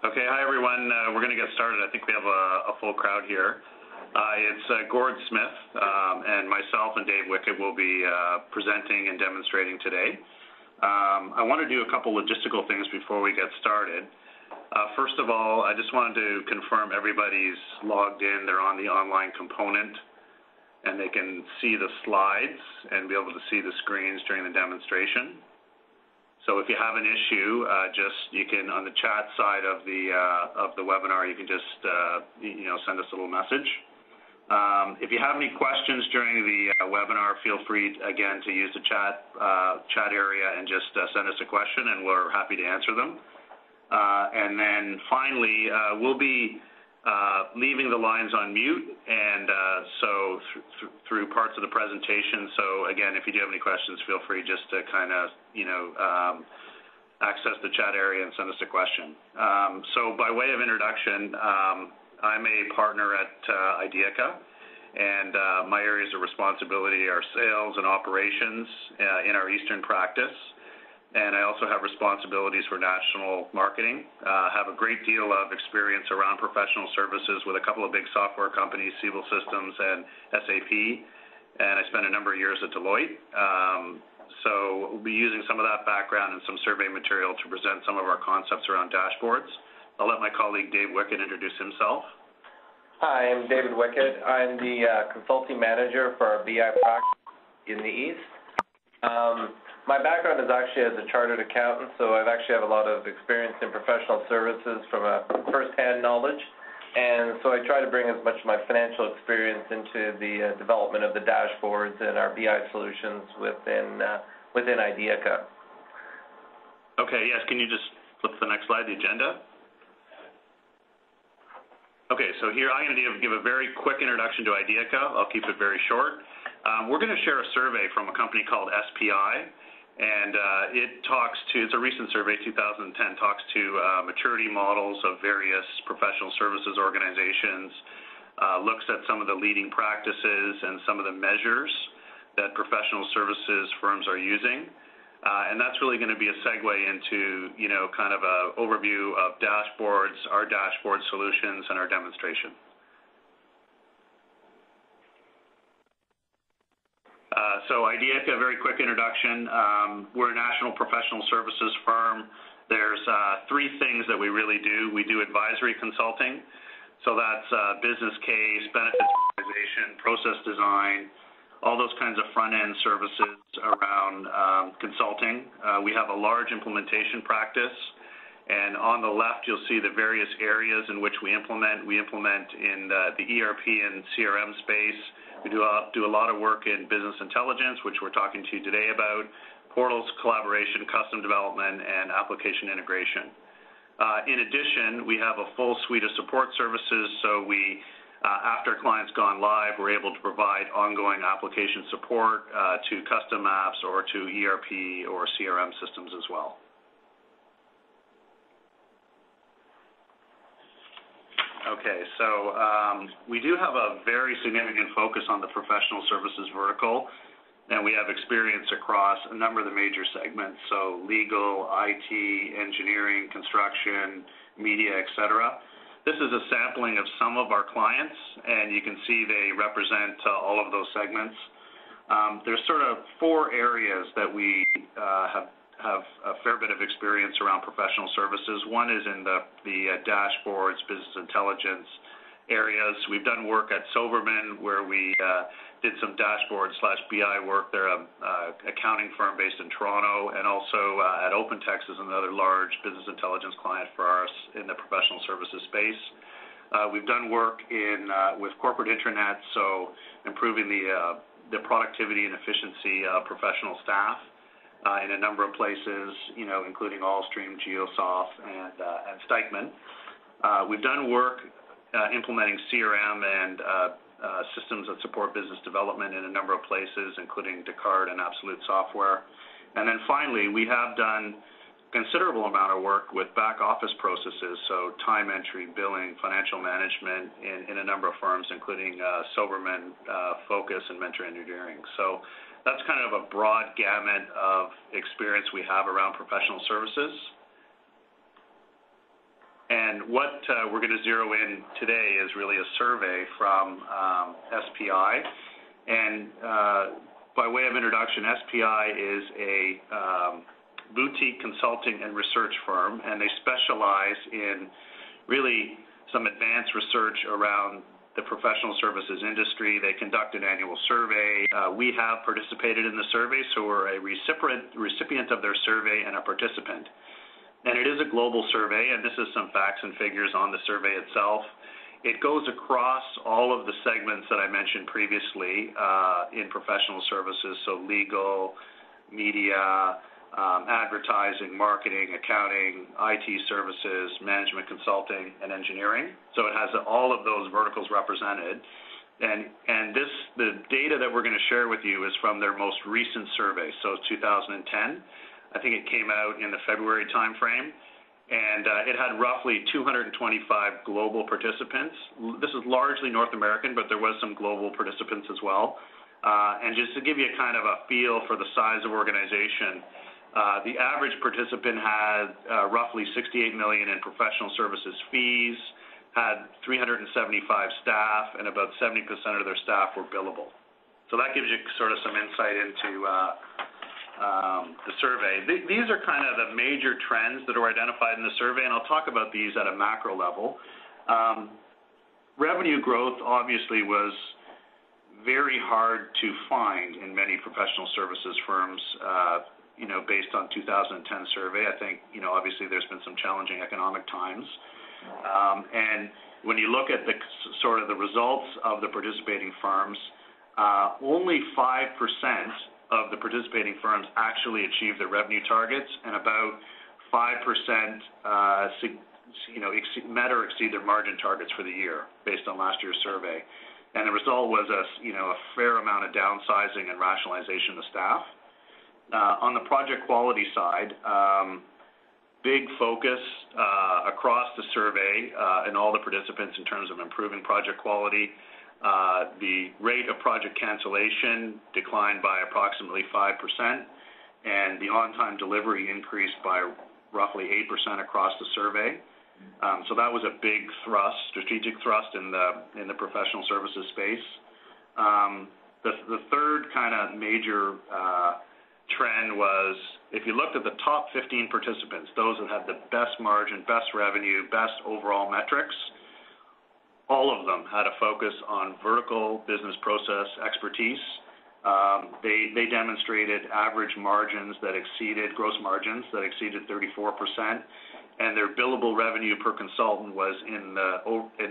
Okay, hi everyone. We're going to get started. I think we have a full crowd here. It's Gord Smith and myself and Dave Wickett will be presenting and demonstrating today. I want to do a couple logistical things before we get started. First of all, I just wanted to confirm everybody's logged in. They're on the online component and they can see the slides and be able to see the screens during the demonstration. So if you have an issue, you can, on the chat side of the webinar, you can just send us a little message. If you have any questions during the webinar, feel free again to use the chat area and just send us a question, and we're happy to answer them. And then finally, we'll be leaving the lines on mute, and so through parts of the presentation. So again, if you do have any questions, feel free just to kind of access the chat area and send us a question. So by way of introduction, I'm a partner at Ideaca, and my areas of responsibility are sales and operations in our Eastern practice. And I also have responsibilities for national marketing. Have a great deal of experience around professional services with a couple of big software companies, Siebel Systems and SAP. And I spent a number of years at Deloitte. So we'll be using some of that background and some survey material to present some of our concepts around dashboards. I'll let my colleague Dave Wickett introduce himself. Hi, I'm David Wickett. I'm the consulting manager for our BI practice in the East. My background is actually as a chartered accountant, so I've actually have a lot of experience in professional services from a first-hand knowledge, and so I try to bring as much of my financial experience into the development of the dashboards and our BI solutions within Ideaca. Okay, yes, can you just flip to the next slide, the agenda? Okay, so here I'm going to give a very quick introduction to Ideaca. I'll keep it very short. We're going to share a survey from a company called SPI. And it's a recent survey, 2010, talks to maturity models of various professional services organizations, looks at some of the leading practices and some of the measures that professional services firms are using. And that's really going to be a segue into, kind of an overview of dashboards, our dashboard solutions, and our demonstration. So Ideaca, a very quick introduction. We're a national professional services firm. There's three things that we really do. We do advisory consulting, so that's business case, benefits organization, process design, all those kinds of front-end services around consulting. We have a large implementation practice, and on the left you'll see the various areas in which we implement. We implement in the ERP and CRM space. We do a lot of work in business intelligence, which we're talking to you today about, portals, collaboration, custom development, and application integration. In addition, we have a full suite of support services, so we, after a client's gone live, we're able to provide ongoing application support to custom apps or to ERP or CRM systems as well. Okay, so we do have a very significant focus on the professional services vertical, and we have experience across a number of the major segments, so legal, IT, engineering, construction, media, etc. This is a sampling of some of our clients, and you can see they represent all of those segments. There's sort of four areas that we have a fair bit of experience around professional services. One is in the dashboards, business intelligence areas. We've done work at Silverman where we did some dashboard/BI work. They're an accounting firm based in Toronto, and also at OpenText is another large business intelligence client for us in the professional services space. We've done work with corporate intranet, so improving the productivity and efficiency of professional staff. In a number of places, including Allstream, Geosoft, and Stikeman. We've done work implementing CRM and systems that support business development in a number of places, including Descartes and Absolute Software. And then finally, we have done a considerable amount of work with back office processes, so time entry, billing, financial management in a number of firms, including Silverman, Focus, and Mentor Engineering. So that's kind of a broad gamut of experience we have around professional services. And what we're going to zero in today is really a survey from SPI. And by way of introduction, SPI is a boutique consulting and research firm, and they specialize in really some advanced research around the professional services industry. They conduct an annual survey. We have participated in the survey, so we're a recipient of their survey and a participant. And it is a global survey, and this is some facts and figures on the survey itself. It goes across all of the segments that I mentioned previously in professional services, so legal, media, advertising, marketing, accounting, IT services, management consulting, and engineering. So it has all of those verticals represented. And the data that we're going to share with you is from their most recent survey, so 2010. I think it came out in the February timeframe, and it had roughly 225 global participants. This is largely North American, but there was some global participants as well. And just to give you a kind of a feel for the size of organization, the average participant had roughly $68 million in professional services fees, had 375 staff, and about 70% of their staff were billable. So that gives you sort of some insight into the survey. These are kind of the major trends that are identified in the survey, and I'll talk about these at a macro level. Revenue growth obviously was very hard to find in many professional services firms, based on 2010 survey. I think, obviously there's been some challenging economic times. And when you look at the sort of the results of the participating firms, only 5% of the participating firms actually achieved their revenue targets, and about 5% met or exceed their margin targets for the year based on last year's survey. And the result was a fair amount of downsizing and rationalization of staff. On the project quality side, big focus across the survey and all the participants in terms of improving project quality. The rate of project cancellation declined by approximately 5%, and the on-time delivery increased by roughly 8% across the survey. So that was a big strategic thrust in the professional services space. The third kind of major trend was, if you looked at the top 15 participants, those that had the best margin, best revenue, best overall metrics, all of them had a focus on vertical business process expertise. They demonstrated average margins that exceeded gross margins that exceeded 34%, and their billable revenue per consultant was in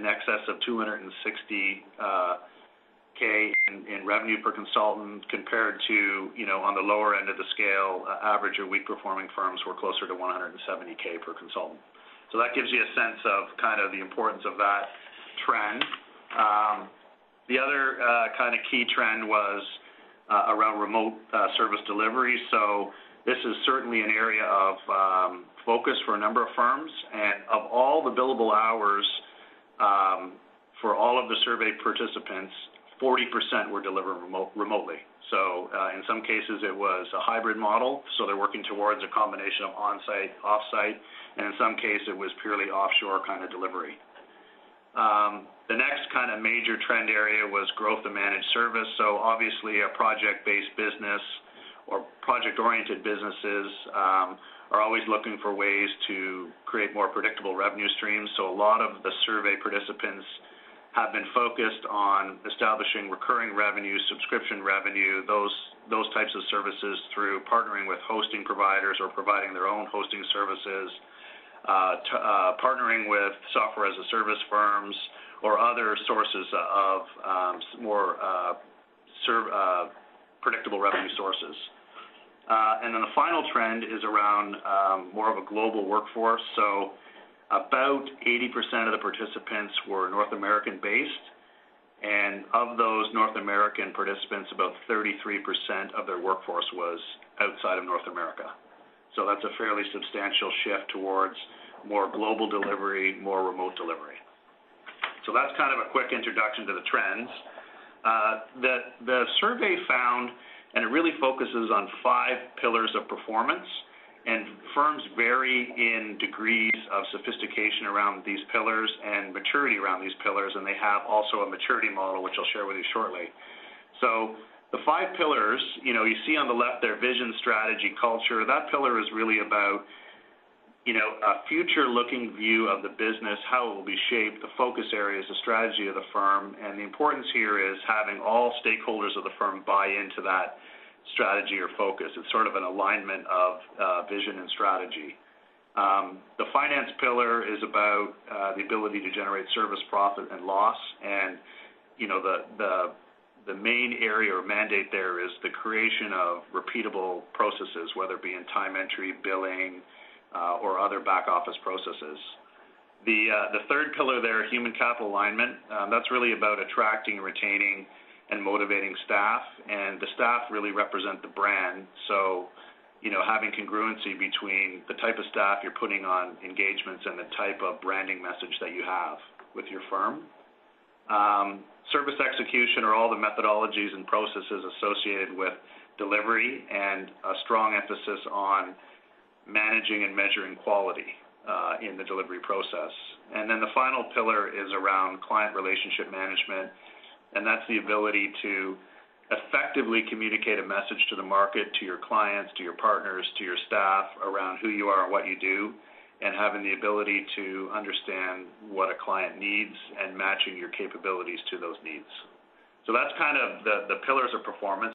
excess of $260K in revenue per consultant, compared to, on the lower end of the scale, average or weak performing firms were closer to $170K per consultant. So that gives you a sense of kind of the importance of that trend. The other kind of key trend was around remote service delivery. So this is certainly an area of focus for a number of firms, and of all the billable hours for all of the survey participants, 40% were delivered remotely. So in some cases it was a hybrid model, so they're working towards a combination of on-site, off-site, and in some cases it was purely offshore kind of delivery. The next kind of major trend area was growth of managed service. So obviously a project-based business or project-oriented businesses are always looking for ways to create more predictable revenue streams. So a lot of the survey participants have been focused on establishing recurring revenue, subscription revenue, those types of services through partnering with hosting providers or providing their own hosting services, partnering with software as a service firms or other sources of more predictable revenue sources. And then the final trend is around more of a global workforce. So about 80% of the participants were North American based, and of those North American participants, about 33% of their workforce was outside of North America. So that's a fairly substantial shift towards more global delivery, more remote delivery. So that's kind of a quick introduction to the trends. The survey found, and it really focuses on 5 pillars of performance, And firms vary in degrees of sophistication around these pillars and maturity around these pillars, and they have also a maturity model, which I'll share with you shortly. So the 5 pillars, you see on the left there, vision, strategy, culture. That pillar is really about, a future-looking view of the business, how it will be shaped, the focus areas, the strategy of the firm, and the importance here is having all stakeholders of the firm buy into that strategy or focus. It's sort of an alignment of vision and strategy. The finance pillar is about the ability to generate service profit and loss, and the main area or mandate there is the creation of repeatable processes, whether it be in time entry, billing, or other back office processes. The third pillar there, human capital alignment, that's really about attracting and retaining and motivating staff, and the staff really represent the brand. So, having congruency between the type of staff you're putting on engagements and the type of branding message that you have with your firm. Service execution are all the methodologies and processes associated with delivery, and a strong emphasis on managing and measuring quality in the delivery process. And then the final pillar is around client relationship management, and that's the ability to effectively communicate a message to the market, to your clients, to your partners, to your staff around who you are and what you do, and having the ability to understand what a client needs and matching your capabilities to those needs. So that's kind of the pillars of performance.